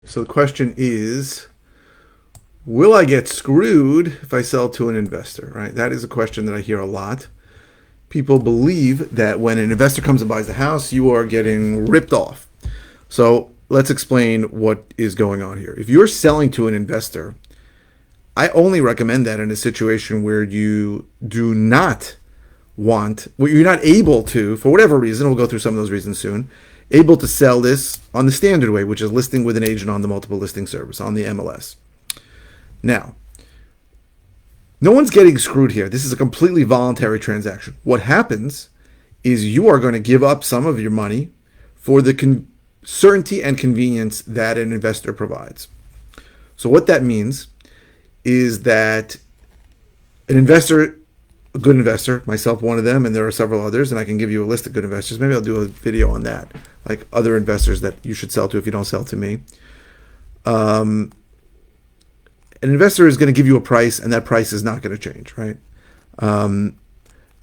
So the question is, will I get screwed if I sell to an investor, right? That is a question that I hear a lot. People believe that when an investor comes and buys the house, you are getting ripped off. So let's explain what is going on here. If you're selling to an investor, I only recommend that in a situation where you do not where you're not able to, for whatever reason, we'll go through some of those reasons soon, able to sell this on the standard way, which is listing with an agent on the multiple listing service, on the MLS. Now, no one's getting screwed here. This is a completely voluntary transaction. What happens is you are going to give up some of your money for the certainty and convenience that an investor provides. So what that means is that an investor, a good investor, myself one of them, and there are several others, and I can give you a list of good investors. Maybe I'll do a video on that, like other investors that you should sell to if you don't sell to me. An investor is going to give you a price, and that price is not going to change, right? I'm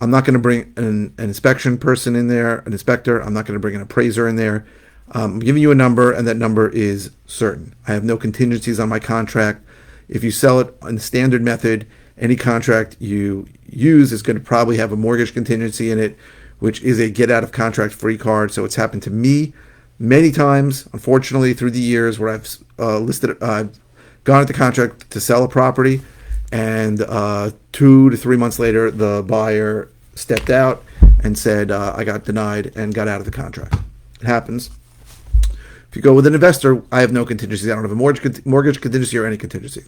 not going to bring an inspection person in there, an inspector. I'm not going to bring an appraiser in there. I'm giving you a number, and that number is certain. I have no contingencies on my contract. If you sell it on the standard method, any contract you use is going to probably have a mortgage contingency in it, which is a get out of contract free card. So it's happened to me many times, unfortunately, through the years where I've gone into contract to sell a property, and 2 to 3 months later, the buyer stepped out and said, I got denied, and got out of the contract. It happens. If you go with an investor, I have no contingency. I don't have a mortgage contingency or any contingency.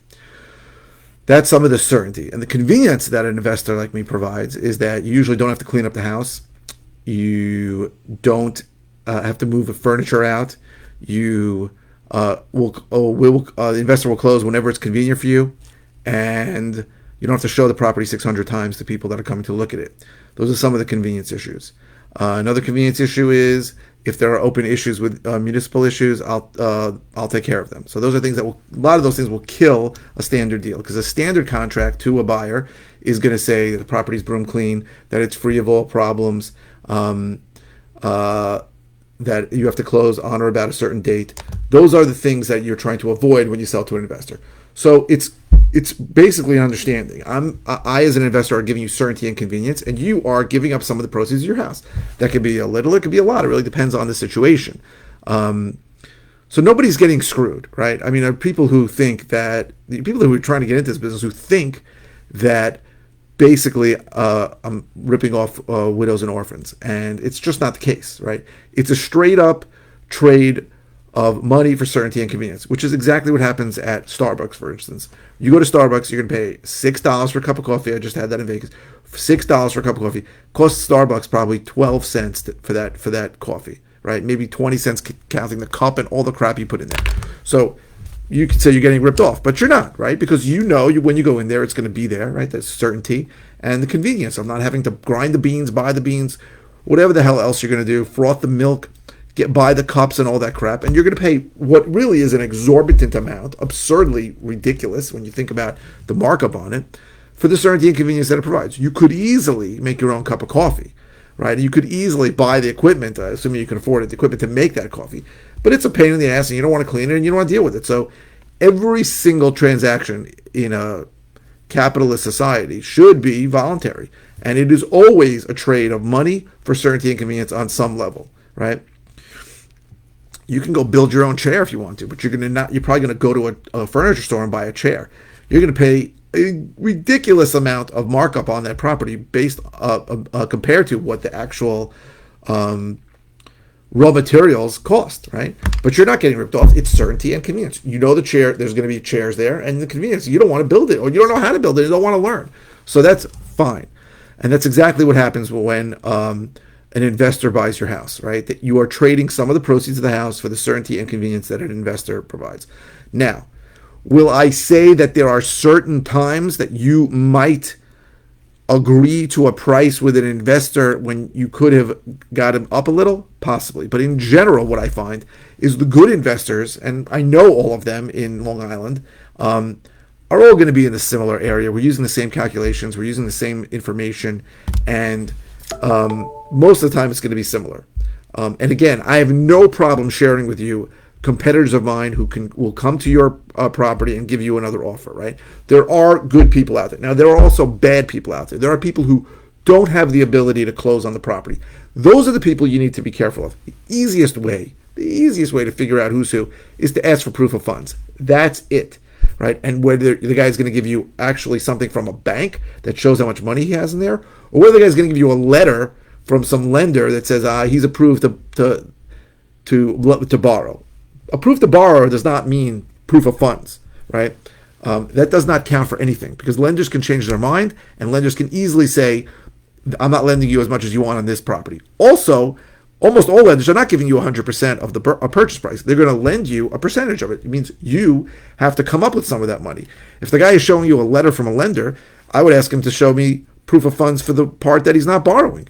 That's some of the certainty. And the convenience that an investor like me provides is that you usually don't have to clean up the house. You don't have to move the furniture out. The investor will close whenever it's convenient for you, and you don't have to show the property 600 times to people that are coming to look at it. Those are some of the convenience issues. Another convenience issue is if there are open issues with municipal issues, I'll take care of them. So those are things that a lot of those things will kill a standard deal, because a standard contract to a buyer is going to say that the property's broom clean, that it's free of all problems, that you have to close on or about a certain date. Those are the things that you're trying to avoid when you sell to an investor. So it's basically an understanding. I as an investor are giving you certainty and convenience, and you are giving up some of the proceeds of your house. That could be a little, it could be a lot. It really depends on the situation. So nobody's getting screwed, right? I mean, there are people who think that, the people who are trying to get into this business who think that basically I'm ripping off widows and orphans, and it's just not the case, right? It's a straight up trade of money for certainty and convenience, which is exactly what happens at Starbucks, for instance. You go to Starbucks, you're going to pay $6 for a cup of coffee. I just had that in Vegas. $6 for a cup of coffee. Costs Starbucks probably 12 cents for that coffee, right? Maybe 20 cents counting the cup and all the crap you put in there. So you could say you're getting ripped off, but you're not, right? Because you know when you go in there, it's going to be there, right? That's certainty and the convenience of not having to grind the beans, buy the beans, whatever the hell else you're going to do, froth the milk, buy the cups and all that crap, and you're going to pay what really is an exorbitant amount, absurdly ridiculous when you think about the markup on it, for the certainty and convenience that it provides. You could easily make your own cup of coffee, right? You could easily buy the equipment, assuming you can afford it, the equipment to make that coffee. But it's a pain in the ass, and you don't want to clean it, and you don't want to deal with it. So every single transaction in a capitalist society should be voluntary, and it is always a trade of money for certainty and convenience on some level, right? You can go build your own chair if you want to, but you're probably going to go to a furniture store and buy a chair. You're going to pay a ridiculous amount of markup on that property based compared to what the actual raw materials cost, right? But you're not getting ripped off. It's certainty and convenience. You know the chair, there's going to be chairs there, and the convenience. You don't want to build it, or you don't know how to build it. You don't want to learn. So that's fine. And that's exactly what happens when an investor buys your house, right? That you are trading some of the proceeds of the house for the certainty and convenience that an investor provides. Now, will I say that there are certain times that you might agree to a price with an investor when you could have got him up a little? Possibly. But in general, what I find is the good investors, and I know all of them in Long Island, are all going to be in a similar area. We're using the same calculations. We're using the same information. And most of the time it's going to be similar. And again, I have no problem sharing with you competitors of mine who will come to your property and give you another offer, right? There are good people out there. Now, there are also bad people out there. There are people who don't have the ability to close on the property. Those are the people you need to be careful of. The easiest way to figure out who's who is to ask for proof of funds. That's it, right? And whether the guy's going to give you actually something from a bank that shows how much money he has in there, or whether the guy's going to give you a letter from some lender that says he's approved to borrow. Approved to borrow does not mean proof of funds, right? That does not count for anything because lenders can change their mind and lenders can easily say, I'm not lending you as much as you want on this property. Also, almost all lenders are not giving you 100% of the purchase price. They're going to lend you a percentage of it. It means you have to come up with some of that money. If the guy is showing you a letter from a lender, I would ask him to show me proof of funds for the part that he's not borrowing.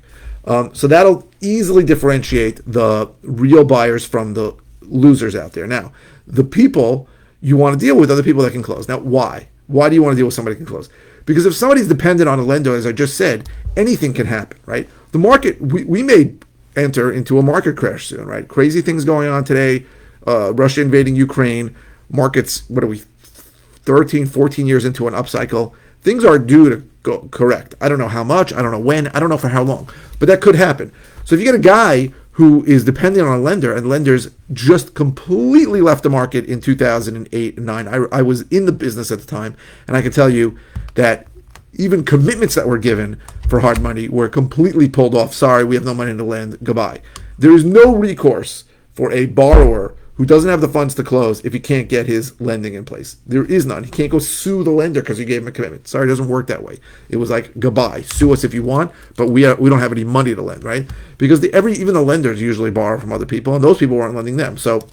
So that'll easily differentiate the real buyers from the losers out there. Now, the people you want to deal with are the people that can close. Now, why? Why do you want to deal with somebody who can close? Because if somebody's dependent on a lender, as I just said, anything can happen, right? The market, we may enter into a market crash soon, right? Crazy things going on today, Russia invading Ukraine, markets, 13, 14 years into an upcycle. Things are due to go correct. I don't know how much, I don't know when, I don't know for how long, but that could happen. So if you get a guy who is dependent on a lender and lenders just completely left the market in 2008 and 9, I was in the business at the time, and I can tell you that even commitments that were given for hard money were completely pulled off. Sorry, we have no money to lend. Goodbye. There is no recourse for a borrower who doesn't have the funds to close if he can't get his lending in place. There is none. He can't go sue the lender because you gave him a commitment. Sorry, it doesn't work that way. It was like, goodbye. Sue us if you want, but we don't have any money to lend, right? Because even the lenders usually borrow from other people, and those people weren't lending them. So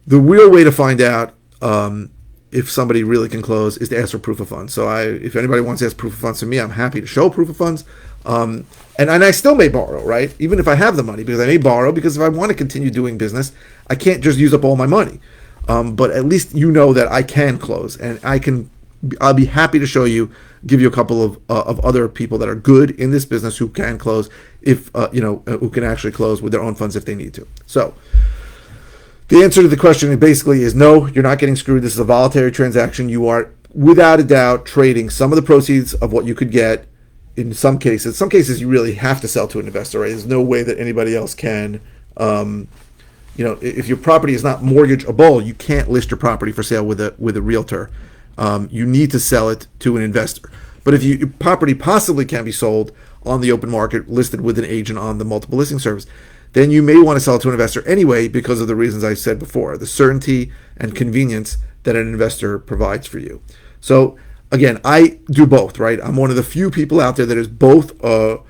the real way to find out if somebody really can close is to ask for proof of funds. So if anybody wants to ask proof of funds from me, I'm happy to show proof of funds. And I still may borrow, right? Even if I have the money, because I may borrow, because if I want to continue doing business, I can't just use up all my money. But at least you know that I can close, and I'll be happy to show you, give you a couple of other people that are good in this business who can close who can actually close with their own funds if they need to. So the answer to the question basically is no, you're not getting screwed. This is a voluntary transaction. You are, without a doubt, trading some of the proceeds of what you could get. In some cases, you really have to sell to an investor, right? There's no way that anybody else can. If your property is not mortgageable, you can't list your property for sale with a realtor. You need to sell it to an investor. But if your property possibly can be sold on the open market, listed with an agent on the multiple listing service, then you may want to sell it to an investor anyway because of the reasons I said before, the certainty and convenience that an investor provides for you. So again, I do both, right? I'm one of the few people out there that is both. I'm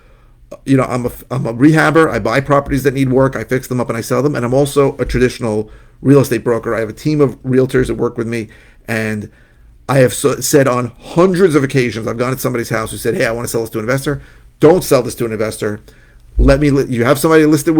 a rehabber. I buy properties that need work. I fix them up and I sell them. And I'm also a traditional real estate broker. I have a team of realtors that work with me, and I have said on hundreds of occasions, I've gone to somebody's house who said, "Hey, I want to sell this to an investor." Don't sell this to an investor. You have somebody to list it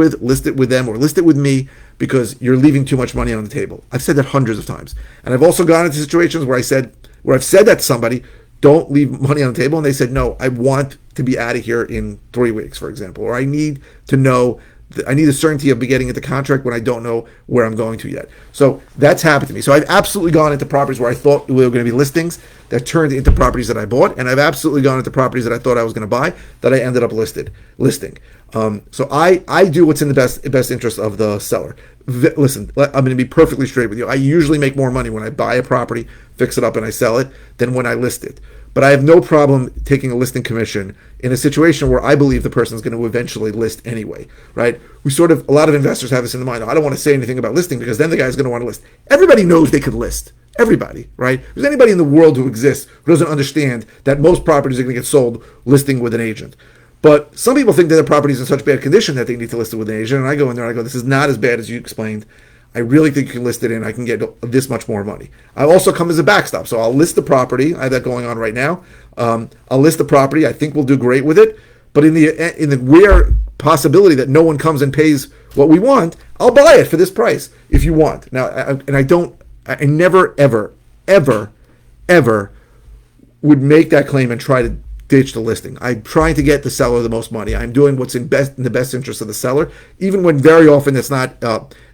with them, or list it with me, because you're leaving too much money on the table. I've said that hundreds of times, and I've also gone into situations where I've said that to somebody, don't leave money on the table, and they said, no, I want to be out of here in 3 weeks, for example, or I need the certainty of getting into contract when I don't know where I'm going to yet. So that's happened to me. So I've absolutely gone into properties where I thought we were going to be listings that turned into properties that I bought, and I've absolutely gone into properties that I thought I was going to buy that I ended up listing. So I do what's in the best interest of the seller. Listen, I'm going to be perfectly straight with you. I usually make more money when I buy a property, fix it up, and I sell it than when I list it. But I have no problem taking a listing commission in a situation where I believe the person is going to eventually list anyway, right? A lot of investors have this in mind. I don't want to say anything about listing because then the guy's going to want to list. Everybody knows they could list. Everybody, right? There's anybody in the world who exists who doesn't understand that most properties are going to get sold listing with an agent. But some people think that the property is in such bad condition that they need to list it with an agent. And I go in there and I go, this is not as bad as you explained. I really think you can list it in. I can get this much more money. I also come as a backstop. So I'll list the property. I have that going on right now. I'll list the property. I think we'll do great with it. But in the rare possibility that no one comes and pays what we want, I'll buy it for this price if you want. Now, I never, ever, ever, ever would make that claim and try to ditch the listing. I'm trying to get the seller the most money. I'm doing what's in the best interest of the seller, even when very often it's not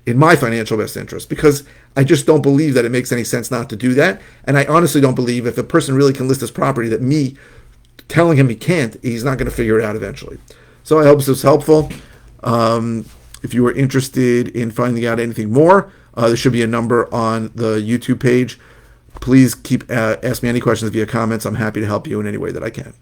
in my financial best interest, because I just don't believe that it makes any sense not to do that. And I honestly don't believe if a person really can list this property that me telling him he can't, he's not going to figure it out eventually. So I hope this was helpful. If you are interested in finding out anything more, there should be a number on the YouTube page. Please keep ask me any questions via comments. I'm happy to help you in any way that I can.